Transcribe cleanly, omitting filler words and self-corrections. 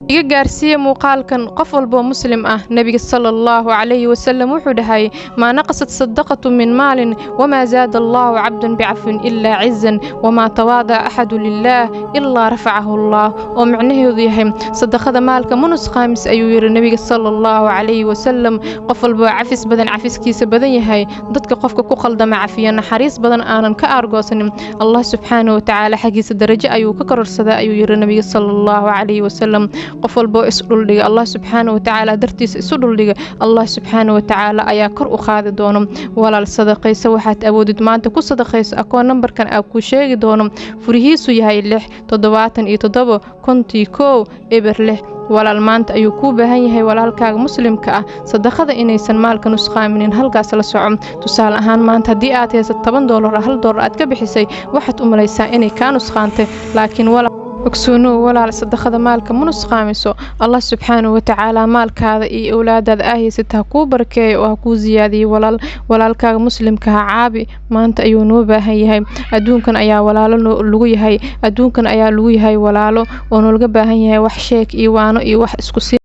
iga gaarsiiya muuqaalkan qof walba muslim ah nabiga sallallahu alayhi wasallam wuxuu dhahay ma naqasat sadaqatu min maalin wama zaada Allahu 'abdan bi'afwin illa 'izzan wama tawada ahadu lillah illa rafa'ahu Allah oo macnaheedu yahay sadaqada maalka munus khaamis ayuu yiri nabiga sallallahu alayhi wasallam qof walba cafis badan cafiskiisa badan yahay dadka qofka ku qaldama cafiya naxariis badan aanan ka argoosanin Allah subhanahu wa ta'ala xaqiisa darajo ayuu ka kororsadaa ayuu yiri nabiga sallallahu alayhi wasallam qof walba isdul dhiga Allah subhanahu wa ta'ala dartiisa isu dhul dhiga Allah subhanahu wa ta'ala ayaa kor u qaadi doono walaal sadaqaysa waxaad awoodid maanta ku sadaqayso akoon numberkan aad ku sheegi doono furihiisu yahay 677 51 walaal maanta ayuu ku baahan yahay walaalkaaga muslimka ah sadaqada inaysan maalka nusqaaminin halkaas la soco tusaale ahaan maanta hadii aad haysato $10 $1 aad ka bixisay waxaad u malaysaa inay ka nusqaantay laakiin ogsoonu walaal sadaqada maalka munus qaamiso Allah subhanahu wa ta'ala maalkaada iyo awlaadaada ahaysata ku barkeeyo oo ku ziyaadiyo walaalkaaga muslimka caabi maanta ayuu noo baahan yahay adduunkan ayaa walaalo lagu yahay walaalo oo nolga baahan yahay wax sheek iyo waano iyo wax isku